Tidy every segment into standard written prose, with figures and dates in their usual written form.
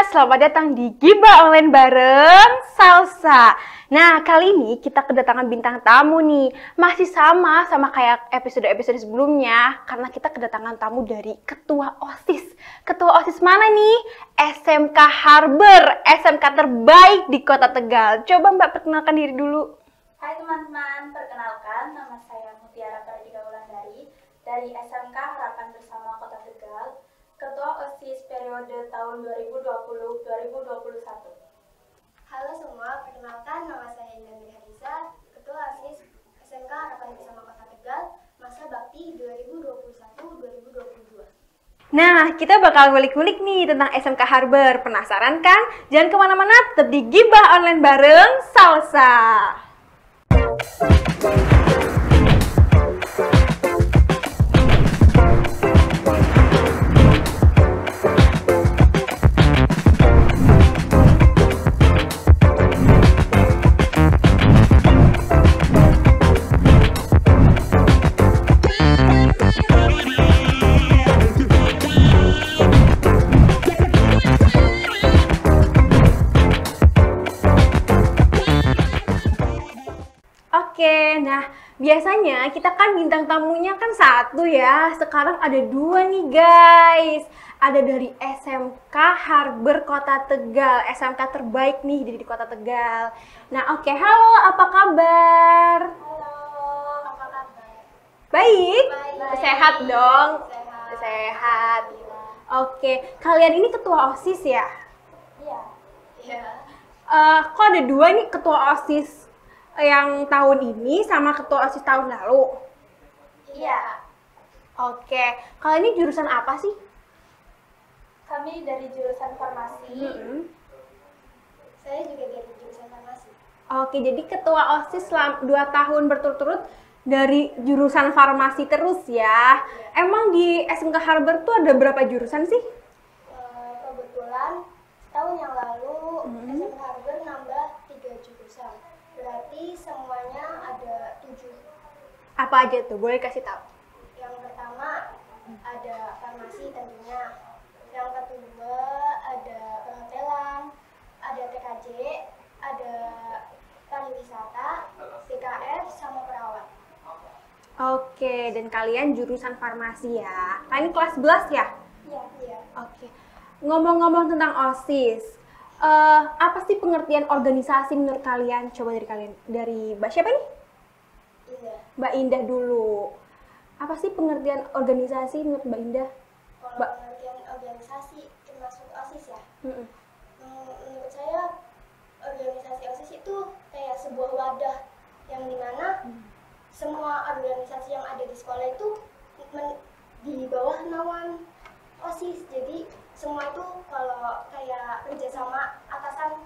Selamat datang di Gibah Online bareng Salsa. Nah, kali ini kita kedatangan bintang tamu nih. Masih sama kayak episode-episode sebelumnya, karena kita kedatangan tamu dari Ketua OSIS. Ketua OSIS mana nih? SMK Harbour, SMK terbaik di Kota Tegal. Coba Mbak perkenalkan diri dulu. Hai teman-teman, perkenalkan nama saya Mutiara Pradika Wulandari dari SMK Harapan Bersama Kota Tegal. Ketua OSIS periode tahun 2020-2021. Halo semua, perkenalkan nama saya Indah Mirhadisa, Ketua OSIS SMK Harapan Bersama Kota Tegal, masa bakti 2021-2022. Nah, kita bakal ngulik-ngulik nih tentang SMK Harbour. Penasaran kan? Jangan kemana-mana, tetap di Gibah Online bareng Salsa. Oke, nah biasanya kita kan bintang tamunya kan satu ya. Sekarang ada dua nih guys. Ada dari SMK Harbour Kota Tegal, SMK terbaik nih di Kota Tegal. Nah oke, halo, apa kabar? Halo, apa kabar? Baik? Baik. Sehat dong? Sehat. Oke, kalian ini ketua OSIS ya? Iya. Iya. Kok ada dua nih ketua OSIS yang tahun ini sama ketua OSIS tahun lalu? Iya. Oke, kalian ini jurusan apa sih? Kami dari jurusan farmasi. Saya juga dari jurusan farmasi. Oke, jadi ketua OSIS selama 2 tahun berturut-turut dari jurusan farmasi terus ya. Emang di SMK Harbour tuh ada berapa jurusan sih? Kebetulan tahun yang lalu SMK Harbour nambah 3 jurusan. Berarti semuanya ada 7. Apa aja tuh? Boleh kasih tahu? Yang pertama ada farmasi tentunya. Yang kedua ada perhotelan, ada TKJ, ada pariwisata, PKF, sama perawat. Oke, dan kalian jurusan farmasi ya. Kalian kelas 11 ya? Iya. Oke. Ngomong-ngomong tentang OSIS, apa sih pengertian organisasi menurut kalian? Coba dari kalian. Dari Mbak siapa nih? Iya. Mbak Indah dulu. Apa sih pengertian organisasi menurut Mbak Indah? Kalau pengertian organisasi termasuk OSIS ya? Menurut saya organisasi OSIS itu kayak sebuah wadah yang dimana semua organisasi yang ada di sekolah itu di bawah naungan OSIS. Jadi semua itu kalau kayak kerjasama atasan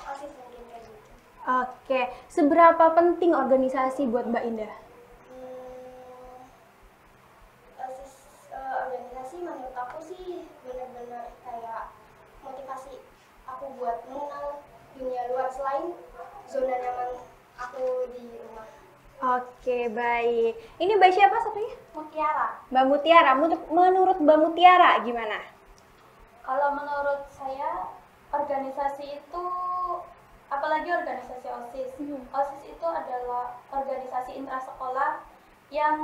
OSIS mungkin kayak gitu. Oke, seberapa penting organisasi buat Mbak Indah? Organisasi menurut aku sih benar-benar kayak motivasi aku buat mengenal dunia luar selain zona nyaman aku di rumah. Oke, baik. Ini Mbak siapa satunya? Mutiara. Mbak Mutiara. Menurut Mbak Mutiara gimana? Kalau menurut saya organisasi itu, apalagi organisasi OSIS. OSIS itu adalah organisasi intrasekolah yang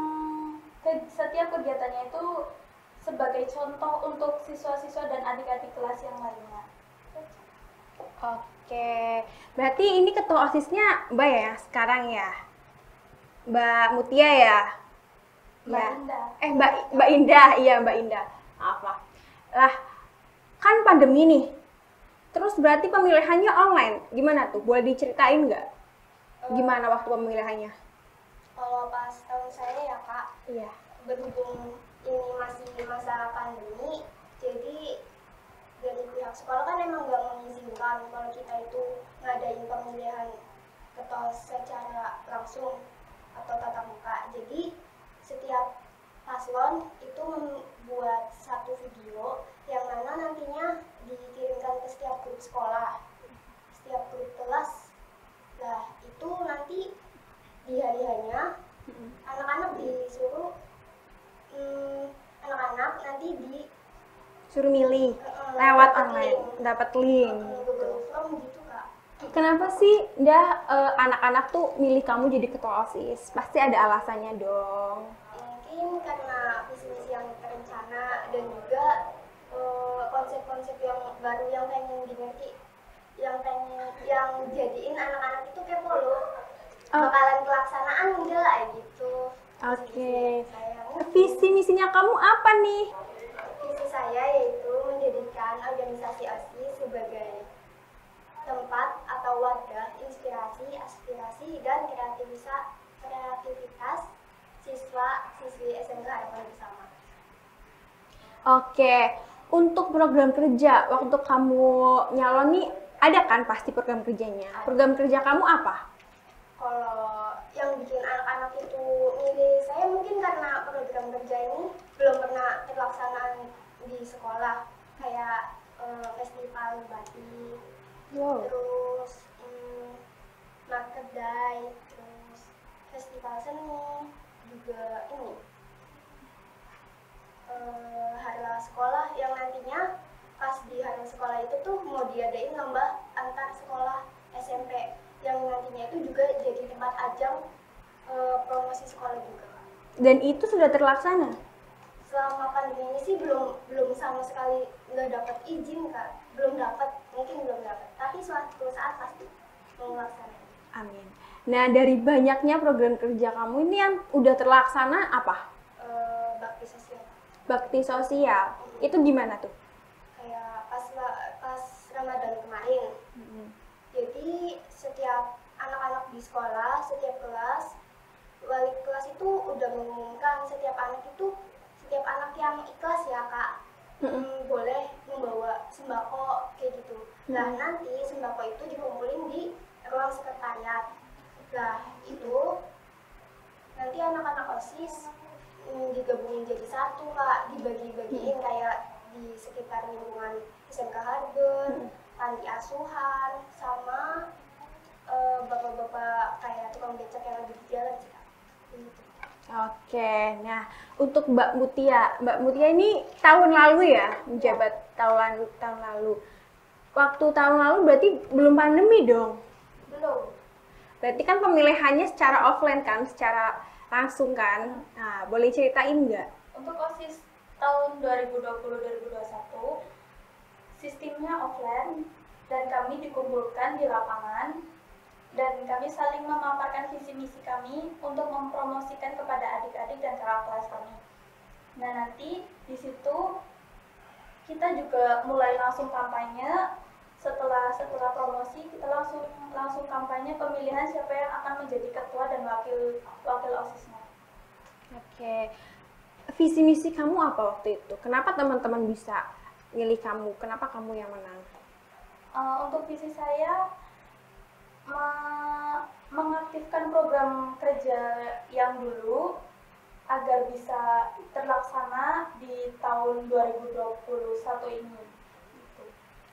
setiap kegiatannya itu sebagai contoh untuk siswa-siswa dan adik-adik kelas yang lainnya. Oke, berarti ini ketua OSISnya Mbak ya sekarang ya? Mbak Mutia ya? Mbak Ya. Indah. Mbak Indah, iya Mbak Indah. Maaf lah, kan pandemi nih. Terus berarti pemilihannya online. Gimana tuh? Boleh diceritain nggak? Gimana waktu pemilihannya? Kalau pas tahun saya ya Kak, Iya. berhubung ini masih masa pandemi, jadi dari pihak sekolah kan emang nggak mengizinkan kalau kita itu ngadain pemilihan ketua secara langsung atau tatap grup sekolah, setiap grup kelas. Nah itu nanti di hari-harinya anak-anak disuruh anak-anak nanti suruh milih lewat online, link. dapat link. Google Form gitu Kak. Kenapa sih anak-anak tuh milih kamu jadi ketua OSIS? Pasti ada alasannya dong. Mungkin karena visi misi yang terencana dan juga konsep-konsep yang baru yang pengen dimengerti, yang jadiin anak-anak itu kepo loh. Bakalan pelaksanaan enggak lah gitu. Oke. Visi misinya kamu apa nih? Visi saya yaitu menjadikan organisasi OSIS sebagai tempat atau wadah inspirasi, aspirasi, dan kreativitas siswa-siswi SMK Harapan Bersama. Oke, untuk program kerja, waktu kamu nyalon nih, ada kan pasti program kerjanya? Program kerja kamu apa? Kalau yang bikin anak-anak itu milih saya mungkin karena program kerja ini belum pernah terlaksana di sekolah, kayak festival batik, terus market day, terus festival seni, juga ini harla sekolah yang nantinya pas di harla sekolah itu tuh mau diadain lomba antar sekolah SMP yang nantinya itu juga jadi tempat ajang promosi sekolah juga. Dan itu sudah terlaksana? Selama pandemi ini sih belum sama sekali nggak dapat izin Kak, mungkin belum dapat, tapi suatu saat pasti mau melaksanakan. Amin. Nah, dari banyaknya program kerja kamu ini yang udah terlaksana apa? Bakti sosial. Bakti sosial. Itu gimana tuh? Kayak pas Ramadan kemarin. Jadi setiap anak-anak di sekolah, setiap kelas, wali kelas itu udah mengumumkan setiap anak yang ikhlas ya Kak, boleh membawa sembako kayak gitu. Nah nanti sembako itu dikumpulin di ruang sekretariat. Nah itu nanti anak-anak OSIS digabungin jadi satu Kak, dibagi-bagiin kayak di sekitar lingkungan SMK Hargen, panti asuhan, sama bapak-bapak kayak tukang becak yang lagi di jalan sih Kak. Gitu. Oke, nah untuk Mbak Mutia ini tahun lalu ya menjabat tahun lalu. Waktu tahun lalu berarti belum pandemi dong? Belum. Berarti kan pemilihannya secara offline kan, secara langsung kan? Nah, boleh ceritain nggak? Untuk OSIS tahun 2020-2021 sistemnya offline dan kami dikumpulkan di lapangan dan kami saling memaparkan visi misi kami untuk mempromosikan kepada adik-adik dan kakak kelas kami. Nah nanti di situ kita juga mulai langsung kampanye. Setelah promosi kita langsung kampanye pemilihan siapa yang akan menjadi ketua dan wakil OSISnya. Oke. Visi misi kamu apa waktu itu? Kenapa teman-teman bisa milih kamu? Kenapa kamu yang menang? Untuk visi saya mengaktifkan program kerja yang dulu agar bisa terlaksana di tahun 2021 ini. Gitu.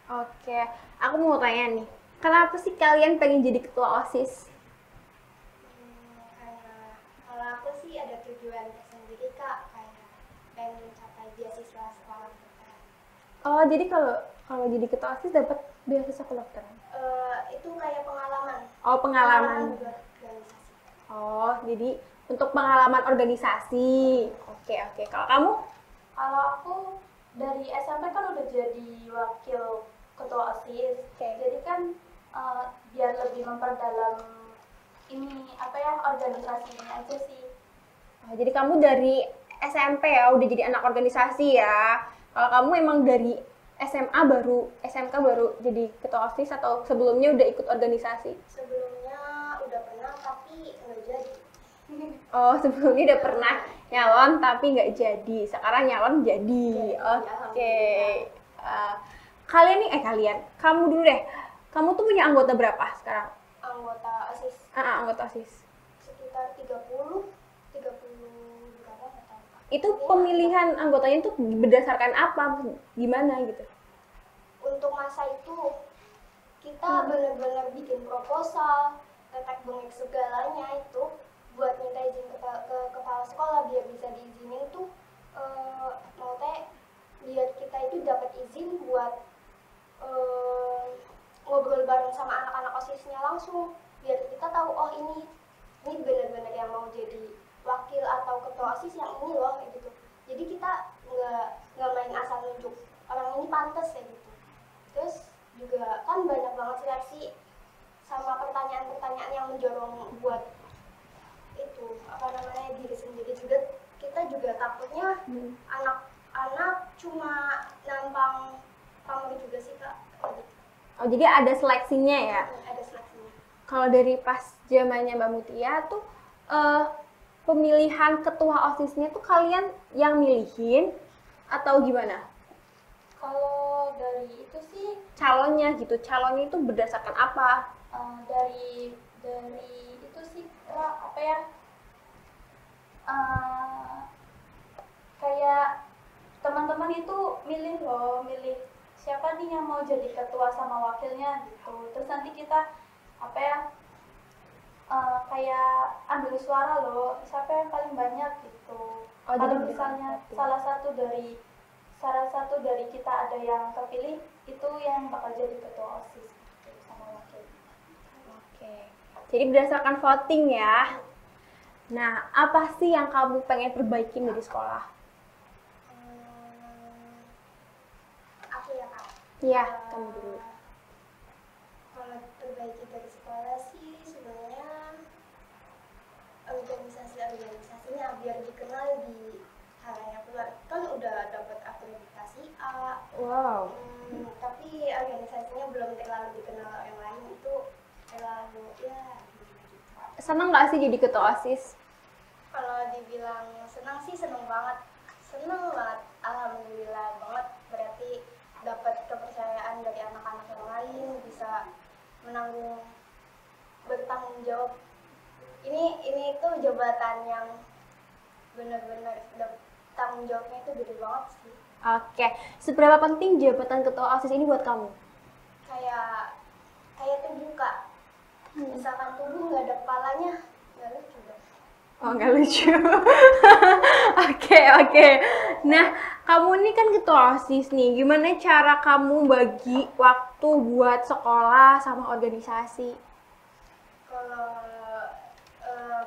Oke, aku mau tanya nih, kenapa sih kalian pengen jadi ketua OSIS? Karena kalau aku sih ada tujuan tersendiri Kak, kayak pengen mencapai beasiswa sekolah kedokteran. Oh, jadi kalau jadi ketua OSIS dapat beasiswa kedokteran? Itu kayak pengalaman. Oh, pengalaman. Organisasi. Oh, jadi untuk pengalaman organisasi. Oke. Kalau kamu? Kalau aku dari SMP kan udah jadi wakil ketua OSIS. Jadi kan biar lebih memperdalam ini organisasi ini aja sih. Oh, jadi kamu dari SMP ya udah jadi anak organisasi ya. Kalau kamu emang dari SMK baru jadi ketua OSIS atau sebelumnya udah ikut organisasi? Sebelumnya udah pernah tapi nggak jadi. Oh, sebelumnya udah pernah nyalon tapi nggak jadi. Sekarang nyalon jadi. Oke. Kamu dulu deh. Kamu tuh punya anggota berapa sekarang? Anggota OSIS Anggota OSIS. sekitar 30 berapa nggak tahu Kak. Itu pemilihan anggotanya tuh berdasarkan apa? Gimana gitu? Untuk masa itu kita benar-benar bikin proposal, tetek bengek segalanya itu buat minta izin ke kepala sekolah biar bisa diizinin tuh mau teh biar kita itu dapat izin buat ngobrol bareng sama anak-anak OSIS-nya langsung biar kita tahu oh ini benar-benar yang mau jadi wakil atau ketua OSIS yang ini loh kayak gitu. Jadi kita nggak main asal nunjuk orang ini pantas kayak gitu. Terus juga kan banyak banget seleksi sama pertanyaan-pertanyaan yang menjorong buat itu apa namanya diri sendiri juga. Kita juga takutnya anak-anak cuma nampang pamer juga sih Kak. Oh jadi ada seleksinya ya? Ada seleksinya. Kalau dari pas zamannya Mbak Mutia tuh pemilihan ketua OSIS-nya tuh kalian yang milihin atau gimana? Kalau dari itu sih Calonnya gitu, calonnya itu berdasarkan apa? dari itu sih Kak, apa ya? Kayak teman-teman itu milih siapa nih yang mau jadi ketua sama wakilnya gitu. Terus nanti kita apa ya? Kayak ambil suara loh, siapa yang paling banyak gitu. Kalau misalnya salah satu dari kita ada yang terpilih, itu yang bakal jadi ketua OSIS gitu, sama wakil. Oke. Jadi berdasarkan voting ya. Nah, apa sih yang kamu pengen perbaikin dari sekolah? Aku ya Kak. Iya, kamu dulu. Kalau perbaiki dari sekolah sih sebenarnya organisasinya biar dikenal di halayak luar. Kan udah dapat akreditasi A. Wow. Tapi organisasinya belum terlalu dikenal orang lain, itu terlalu ya. Seneng nggak sih jadi ketua OSIS? Kalau dibilang senang sih seneng banget, alhamdulillah banget. Berarti dapat kepercayaan dari anak-anak yang lain, bisa bertanggung jawab. Ini tuh jabatan yang benar-benar tanggung jawabnya itu gede banget sih. Oke, seberapa penting jabatan ketua OSIS ini buat kamu? Kayak terbuka. Misalkan tubuh nggak ada kepalanya, nggak lucu dong. Oh, nggak lucu. Oke. Nah, kamu ini kan ketua OSIS nih. Gimana cara kamu bagi waktu buat sekolah sama organisasi? Kalau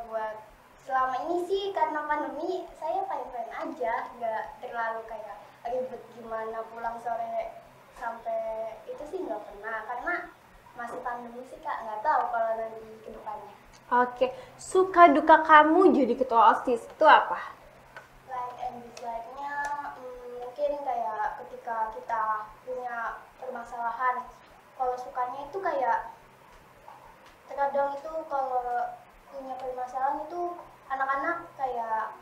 buat selama ini sih karena pandemi saya fine-fine aja, nggak terlalu kayak ribet gimana pulang sore sampai itu sih nggak pernah, karena masih pandemi sih Kak, nggak tahu kalau nanti ke depannya. Oke, suka duka kamu jadi ketua OSIS itu apa? Like and dislike-nya mungkin kayak ketika kita punya permasalahan. Kalau sukanya itu kayak terkadang itu kalau punya permasalahan itu anak-anak kayak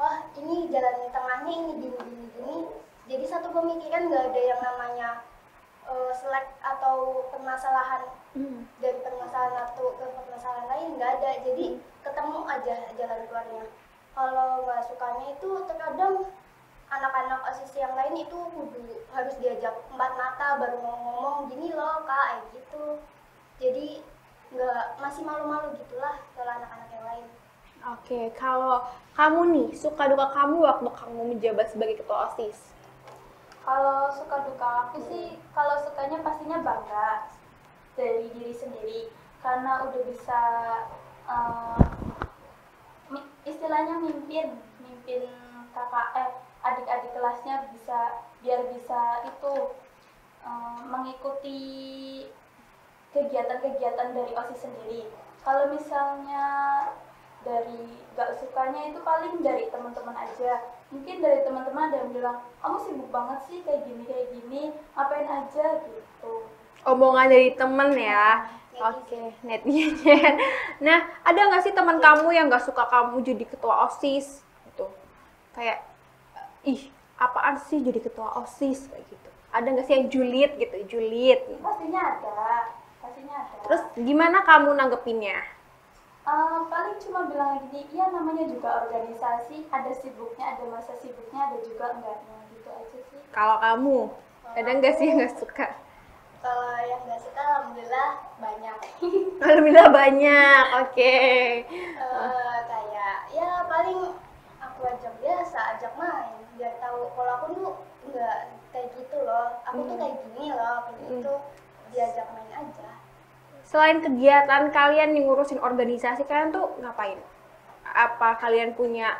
wah ini jalan tengahnya ini gini. Jadi satu pemikiran, nggak ada yang namanya selek atau permasalahan dari permasalahan satu ke permasalahan lain, nggak ada. Jadi ketemu aja jalan keluarnya. Kalau nggak sukanya itu terkadang anak-anak OSIS yang lain itu harus diajak empat mata baru ngomong gini loh Kak, kayak gitu. Jadi masih malu-malu gitulah kalau anak-anak yang lain. Oke, kalau kamu nih, suka duka kamu waktu kamu menjabat sebagai ketua OSIS? Kalau suka duka aku sih, kalau sukanya pastinya bangga dari diri sendiri karena udah bisa istilahnya mimpin adik-adik kelasnya biar bisa itu mengikuti kegiatan-kegiatan dari OSIS sendiri. Kalau misalnya dari gak sukanya itu paling dari teman-teman aja. Mungkin dari teman-teman ada yang bilang, kamu sibuk banget sih kayak gini, ngapain aja gitu. Omongan dari temen ya. Oke, netizen. Nah, ada nggak sih teman kamu yang nggak suka kamu jadi ketua OSIS? Gitu. Kayak, ih, apaan sih jadi ketua OSIS kayak gitu? Ada nggak sih yang julid gitu, julid? Pastinya ada. Terus gimana kamu nanggepinnya? Paling cuma bilang gini, iya namanya juga organisasi, ada sibuknya, ada masa sibuknya, ada juga enggaknya, gitu aja sih. Kalau kamu, ada nggak sih yang nggak suka? Kalau yang nggak suka alhamdulillah banyak. Alhamdulillah banyak, oke. Kayak ya paling aku ajak biasa, ajak main biar tahu kalau aku tuh nggak kayak gitu loh, aku tuh kayak gini loh, kayak gitu, diajak main aja. Selain kegiatan kalian nih ngurusin organisasi, kalian tuh ngapain? Apa kalian punya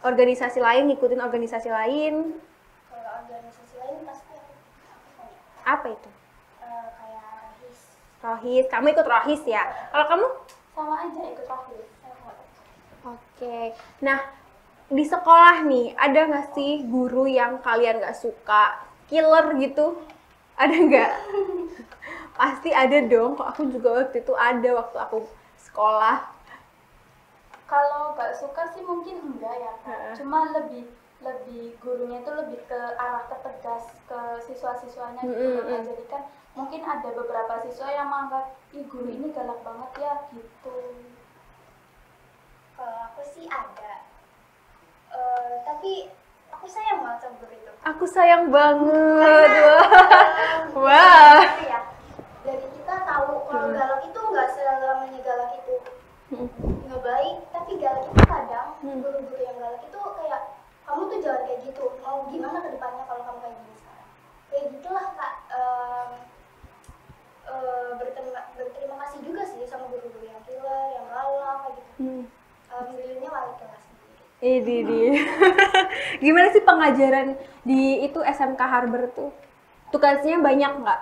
organisasi lain, ngikutin organisasi lain? Kalau organisasi lain pasti aku punya. Apa itu? Kayak Rahis. Rohis, kamu ikut Rohis ya? Kalau kamu? Sama aja ikut Rahis. Oke, nah di sekolah nih, ada nggak sih guru yang kalian nggak suka? Killer gitu? Ada nggak? Pasti ada dong, kok aku juga waktu itu ada waktu aku sekolah. Kalau nggak suka sih mungkin enggak ya Kak. Cuma lebih gurunya itu lebih ke arah ketegas ke siswa-siswanya gitu. Nah, jadi kan mungkin ada beberapa siswa yang menganggap ih guru ini galak banget ya gitu. Kalau aku sih ada, tapi aku sayang banget sama guru itu. Aku sayang banget. Wah. Ya, dari kita tahu kalau galak itu nggak selamanya galak itu nggak baik, tapi galak itu kadang guru-guru yang galak itu kayak kamu tuh jangan kayak gitu, mau gimana ke depannya kalau kamu kayak gini sekarang, kayak gitulah Kak. Berterima kasih juga sih sama guru-guru yang killer, yang galak kayak gitu. Alhamdulillahnya wali kelas sendiri. Ini. Gimana sih pengajaran di itu SMK Harber tuh? Tugasnya banyak nggak?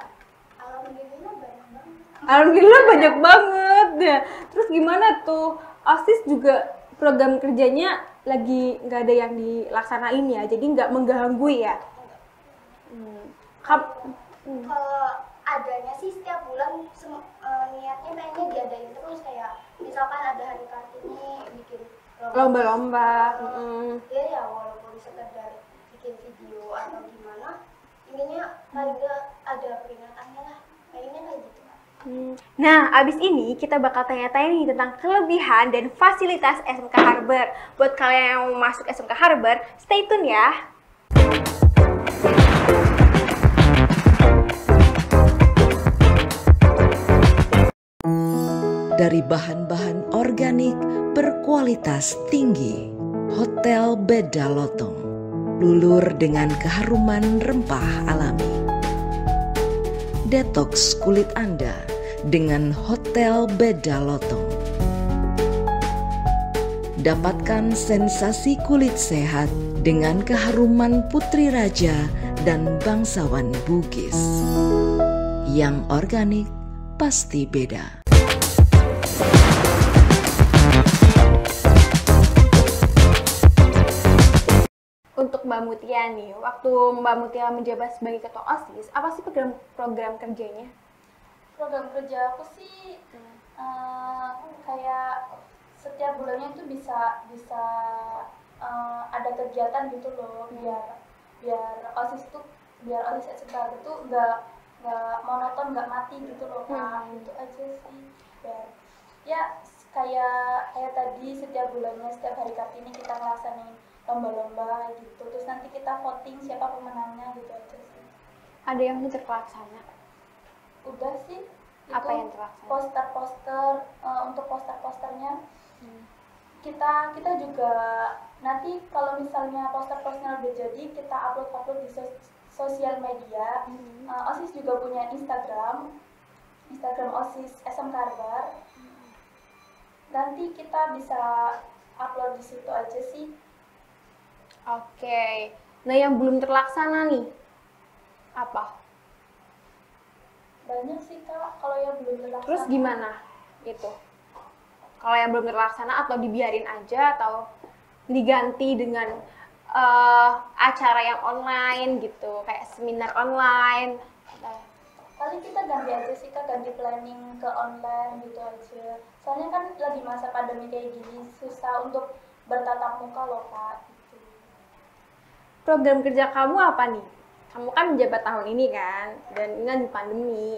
Alhamdulillah banyak banget. Alhamdulillah banyak banget ya. Terus gimana tuh? OSIS juga program kerjanya lagi nggak ada yang dilaksanain ya, jadi nggak mengganggu ya? Kalau adanya sih setiap bulan niatnya pengennya diadain terus, kayak misalkan ada hari Kartini bikin Lomba-lomba. Ya walaupun sekedar bikin video atau gimana, intinya paling nggak ada peringatannya lah, pengennya kayak gitu. Nah, abis ini kita bakal tanya-tanya nih tentang kelebihan dan fasilitas SMK Harber. Buat kalian yang mau masuk SMK Harber, stay tune ya. Dari bahan-bahan organik berkualitas tinggi, Hotel Beda Lotong, lulur dengan keharuman rempah alami. Detoks kulit Anda dengan Hotel Beda Lotong. Dapatkan sensasi kulit sehat dengan keharuman Putri Raja dan bangsawan Bugis. Yang organik pasti beda. Untuk Mbak Mutia nih, waktu Mbak Mutia menjabat sebagai ketua OSIS, apa sih program kerjanya? Program kerja aku sih kayak setiap bulannya tuh bisa ada kegiatan gitu loh, biar OSIS SMK itu nggak monoton, nggak mati gitu loh Kak. Itu aja sih. Ya kayak tadi setiap bulannya, setiap hari Kartini kita ngelaksanain lomba-lomba gitu, terus nanti kita voting siapa pemenangnya gitu aja sih. Ada yang terlaksana? Udah sih. Apa itu yang terlaksana? Poster-poster, untuk posternya kita juga nanti kalau misalnya poster-posternya udah jadi, kita upload di sosial media. OSIS juga punya Instagram OSIS SMK Harber. Nanti kita bisa upload di situ aja sih. Oke. Nah, yang belum terlaksana nih, apa? Banyak sih Kak, kalau yang belum terlaksana. Terus gimana itu? Kalau yang belum terlaksana atau dibiarin aja atau diganti dengan acara yang online gitu, kayak seminar online? Paling kita ganti aja sih Kak, ganti planning ke online gitu aja. Soalnya kan lagi masa pandemi kayak gini, susah untuk bertatap muka loh Kak. Gitu. Program kerja kamu apa nih? Kamu kan menjabat tahun ini kan, dan ini lagi pandemi.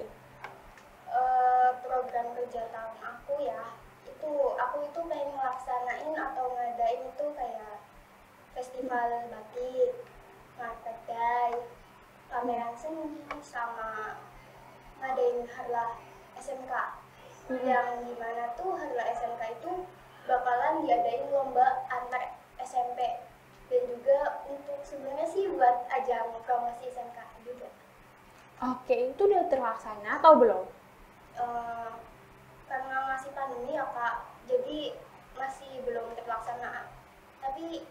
Program kerja tahun aku ya, aku itu pengen ngelaksanain atau ngadain itu kayak festival batik, market day, pameran seni, sama ngadain harlah SMK, yang dimana tuh harlah SMK itu bakalan diadain lomba antar SMP, dan juga untuk sebenarnya sih buat ajang promosi SMK juga. Oke, itu udah terlaksana atau belum? Karena masih pandemi ya Kak, jadi masih belum terlaksana. Tapi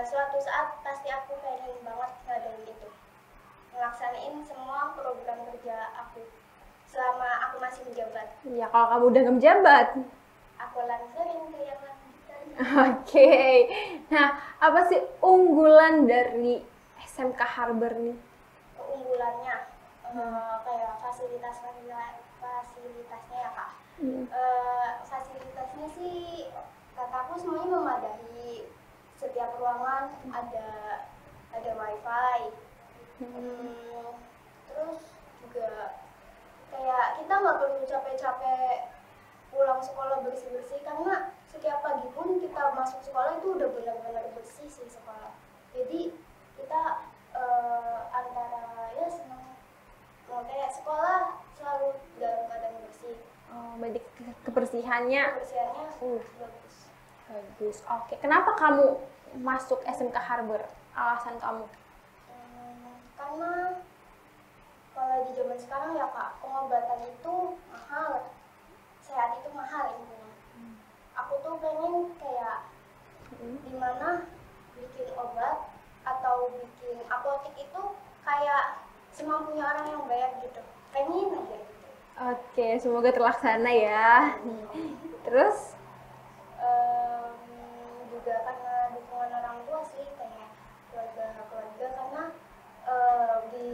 suatu saat pasti aku pengen banget ngadain itu, ngelaksanain semua program kerja aku selama aku masih menjabat. Ya kalau kamu udah nggak menjabat. Aku lanjutin ke yang lanjutan. Oke. Nah, apa sih unggulan dari SMK Harbor nih? Keunggulannya kayak fasilitasnya ya Kak. Fasilitasnya sih kataku semuanya memadai. Setiap ruangan ada wifi. Terus juga kayak kita nggak perlu capek-capek pulang sekolah bersih-bersih, karena setiap pagi pun kita masuk sekolah itu udah benar-benar bersih sih sekolah. Jadi kita antara ya senang, kayak sekolah selalu dalam keadaan bersih. Oh, berarti kebersihannya bagus. bagus. Oke. Kenapa kamu masuk SMK Harbor? Alasan kamu? Karena kalau di zaman sekarang ya Kak, pengobatan itu mahal, sehat itu mahal intinya. Aku tuh pengen kayak dimana bikin obat atau bikin apotek itu kayak semampunya orang yang bayar gitu, pengen aja gitu. Oke, semoga terlaksana ya. Terus? Juga karena dukungan orang tua sih, kayak keluarga, karena di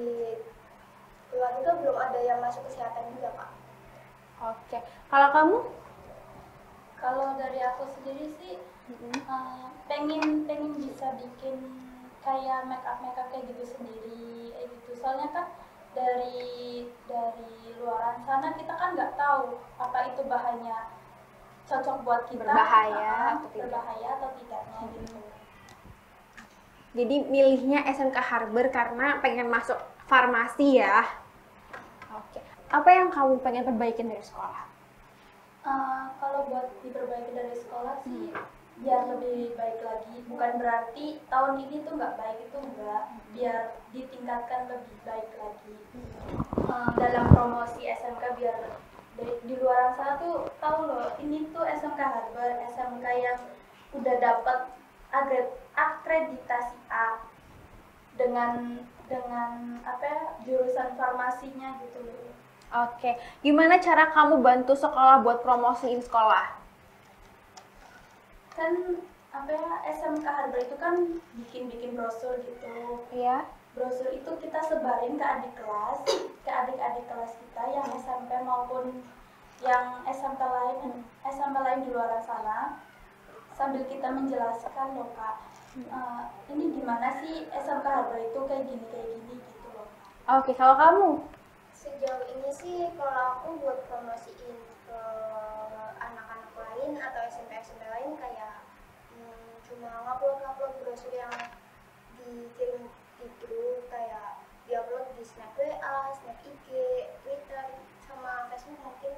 keluarga belum ada yang masuk kesehatan juga Kak. Oke. Kalau kamu? Kalau dari aku sendiri sih pengen bisa bikin kayak make up kayak gitu sendiri, kayak gitu. Soalnya kan dari luaran sana kita kan nggak tahu apa itu bahannya cocok buat kita, berbahaya atau tidaknya gitu. Jadi milihnya SMK Harbor karena pengen masuk farmasi ya. Oke. Apa yang kamu pengen perbaikin dari sekolah? Kalau buat diperbaiki dari sekolah sih biar lebih baik lagi. Bukan berarti tahun ini tuh nggak baik, itu enggak. Biar ditingkatkan lebih baik lagi. Dalam promosi SMK biar di luar sana tuh tahu loh, ini tuh SMK Harbor, SMK yang udah dapat akreditasi A dengan jurusan farmasinya gitu loh. Oke, gimana cara kamu bantu sekolah buat promosiin sekolah? Kan SMK Harbor itu kan bikin brosur gitu. Iya. Brosur itu kita sebarin ke adik-adik kelas kita yang SMP maupun yang SMP lain di luar sana, sambil kita menjelaskan loh Kak, ini gimana sih SMK Harbor itu kayak gini gitu loh. Oke, kalau kamu? Sejauh ini sih kalau aku buat promosiin ke anak-anak lain atau SMP lain kayak cuma ngupload brosur yang dikirim itu, kayak diupload di Snap WA, Snap IG, Twitter, sama Facebook mungkin.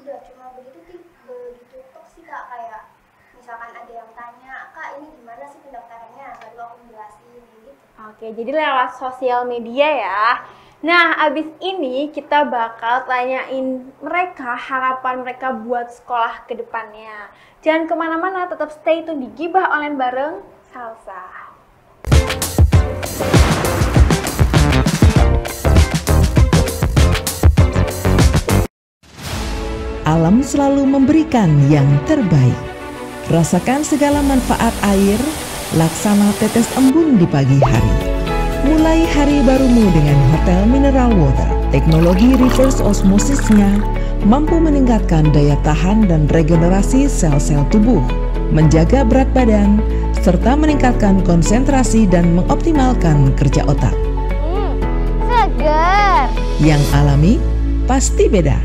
Udah cuma begitu tok sih Kak, kayak misalkan ada yang tanya, Kak ini gimana sih pendaftarannya, baru aku jelasin gitu. Oke, jadi lewat sosial media ya. Nah, abis ini kita bakal tanyain mereka harapan mereka buat sekolah ke depannya. Jangan kemana-mana, tetap stay tune di Gibah Online bareng Salsa. Alam selalu memberikan yang terbaik. Rasakan segala manfaat air, laksana tetes embun di pagi hari. Mulai hari barumu dengan Hotel Mineral Water. Teknologi reverse osmosisnya mampu meningkatkan daya tahan dan regenerasi sel-sel tubuh, menjaga berat badan, serta meningkatkan konsentrasi dan mengoptimalkan kerja otak. Segar! Yang alami pasti beda.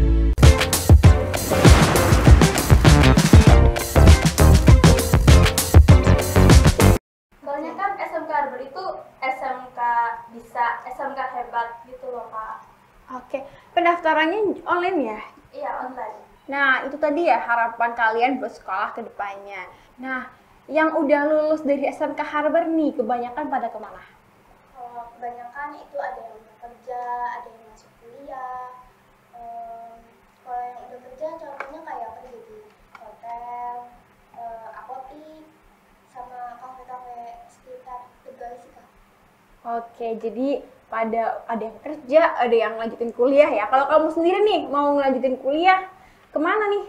Soalnya kan SMK Harbor itu SMK bisa, SMK hebat gitu loh Kak. Oke, pendaftarannya online ya? Iya, online. Nah, itu tadi ya harapan kalian buat sekolah ke depannya. Nah, yang udah lulus dari SMK Harbar nih, kebanyakan pada kemana? Kalau kebanyakan itu ada yang kerja, ada yang masuk kuliah. Kalau yang udah kerja contohnya kayak kerja di hotel, apotik, sama kafe-kafe sekitar Tegal sih Kak. Oke, jadi ada yang kerja, ada yang lanjutin kuliah ya. Kalau kamu sendiri nih mau ngelanjutin kuliah, kemana nih?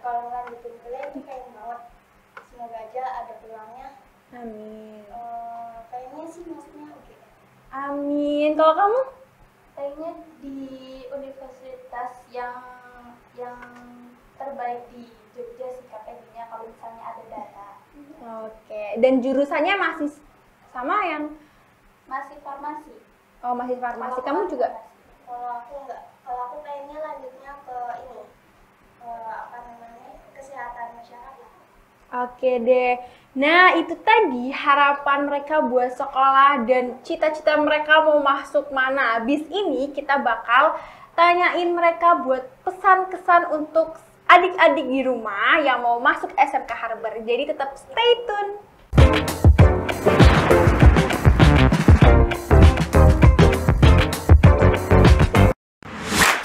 Kalau lanjutin kuliah itu pengen banget, semoga aja ada peluangnya. Amin. Kayaknya sih maksudnya oke. Amin. Kalau kamu? Kayaknya di universitas yang terbaik di Jogja sih Kak, pengennya kalau misalnya ada data. Oke, dan jurusannya masih sama yang? Masih farmasi. Oh, masih farmasi. Kalau Kamu juga? farmasi. Kalau aku enggak, kalau aku pengennya lanjutnya ke ini, apa namanya, kesehatan masyarakat. Oke deh. Nah, itu tadi harapan mereka buat sekolah dan cita-cita mereka mau masuk mana. Habis ini kita bakal tanyain mereka buat pesan-kesan untuk adik-adik di rumah yang mau masuk SMK Harbar. Jadi tetap stay tune.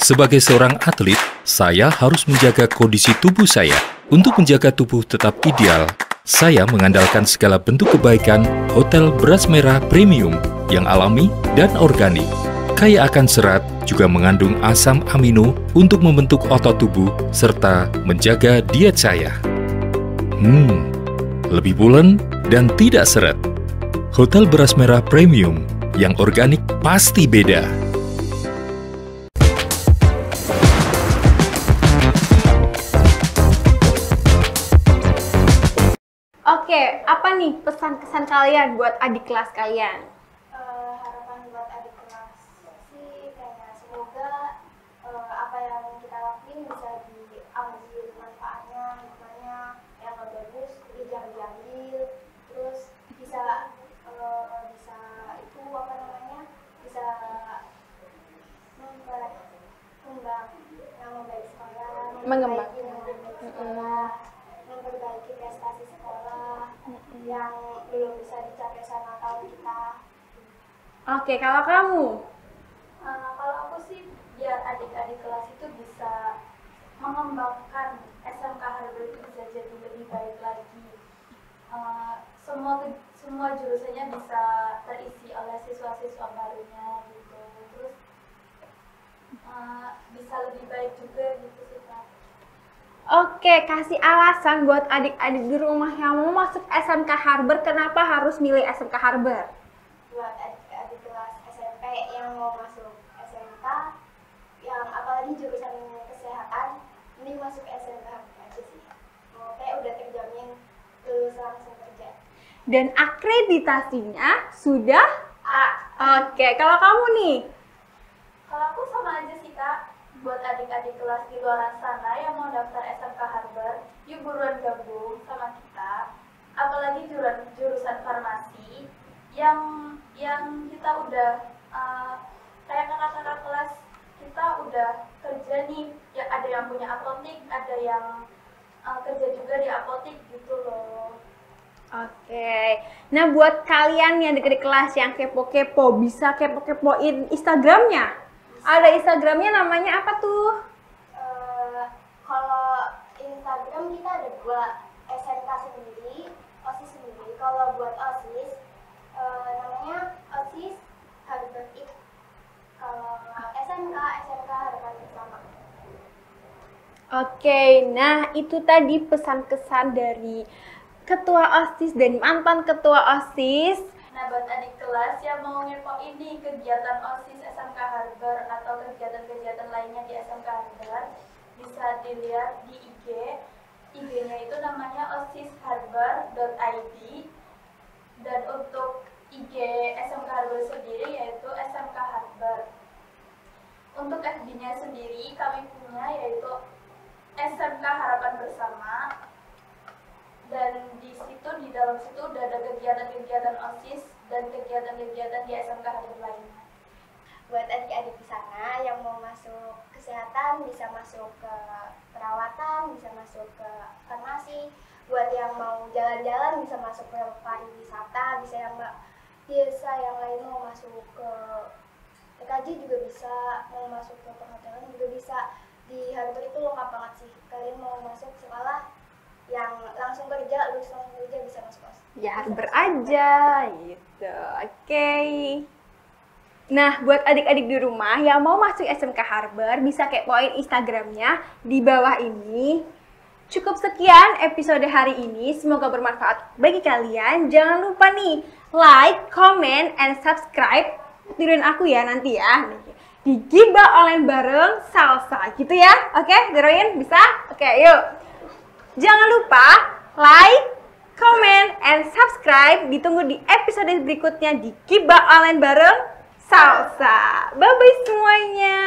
Sebagai seorang atlet, saya harus menjaga kondisi tubuh saya. Untuk menjaga tubuh tetap ideal, saya mengandalkan segala bentuk kebaikan Hotel Beras Merah Premium yang alami dan organik. Kaya akan serat, juga mengandung asam amino untuk membentuk otot tubuh serta menjaga diet saya. Lebih pulen dan tidak seret. Hotel Beras Merah Premium yang organik pasti beda. Oke, apa nih pesan-kesan kalian buat adik kelas kalian? Harapan buat adik kelas sih kayak semoga apa yang kita lakuin bisa diambil manfaatnya, hikmahnya yang gak bagus jangan diambil, terus bisa itu apa namanya, bisa memperbaiki sekolah, memperbaiki prestasi sekolah yang belum bisa dicapai sama tahun kita. Oke, kalau kamu? Kalau aku sih biar adik-adik kelas itu bisa mengembangkan SMK Harbar itu bisa jadi lebih baik lagi. Semua jurusannya bisa terisi oleh siswa-siswa barunya gitu. Terus bisa lebih baik juga gitu sih Kak. Oke, kasih alasan buat adik-adik di rumah yang mau masuk SMK Harbar, kenapa harus milih SMK Harbar? Buat adik-adik kelas SMP yang mau masuk SMK, yang apalagi jurusan kesehatan, ini masuk SMK Harbar aja sih. Kayak udah terjamin lulus langsung kerja. Dan akreditasinya sudah A. Oke, kalau kamu nih? Kalau aku sama aja sih Kak. Buat adik-adik kelas di luar sana yang mau daftar SMK Harbar, yuk buruan gabung sama kita. Apalagi jurusan farmasi yang kita udah kayak kakak-kakak kelas kita udah kerja nih. Ya ada yang punya apotik, ada yang kerja juga di apotik gitu loh. Oke, nah buat kalian yang di kelas yang kepo-kepo, bisa kepo-kepoin Instagramnya. Ada Instagramnya namanya apa tuh? Kalau Instagram kita ada 2, SMK sendiri, OSIS sendiri. Kalau buat OSIS, namanya OSIS Harbar IT. Kalau SMK Harbar bersama. Oke, nah itu tadi pesan-kesan dari Ketua OSIS dan mantan Ketua OSIS. Nah, buat adik kelas yang mau ngepoin nih kegiatan OSIS SMK Harbar atau kegiatan-kegiatan lainnya di SMK Harbar, bisa dilihat di IG. IG-nya itu namanya osisharbar.id. Dan untuk IG SMK Harbar sendiri yaitu SMK Harbar. Untuk FB-nya sendiri kami punya yaitu SMK Harapan Bersama. Dan di dalam situ udah ada kegiatan-kegiatan OSIS dan kegiatan-kegiatan di SMK Harbar lainnya. buat adik-adik di sana yang mau masuk kesehatan bisa masuk ke perawatan, bisa masuk ke farmasi. Buat yang mau jalan-jalan bisa masuk ke pariwisata, bisa yang lain mau masuk ke PKJ juga bisa, mau masuk ke perhotelan juga bisa. Di Harvard itu lengkap banget sih. Kalian mau masuk sekolah yang langsung kerja, lulus langsung kerja bisa masuk OSIS. Ya Harvard aja gitu. Oke. Nah, buat adik-adik di rumah yang mau masuk SMK Harvard bisa kepoin Instagramnya di bawah ini. Cukup sekian episode hari ini, semoga bermanfaat bagi kalian. Jangan lupa nih, like, comment, and subscribe. Tiruin aku ya nanti ya. Di Gibah Online bareng Salsa, gitu ya. Oke, tiruin? Bisa? Oke, yuk. Jangan lupa like, comment, and subscribe. Ditunggu di episode berikutnya di Gibah Online bareng Salsa. Bye-bye semuanya.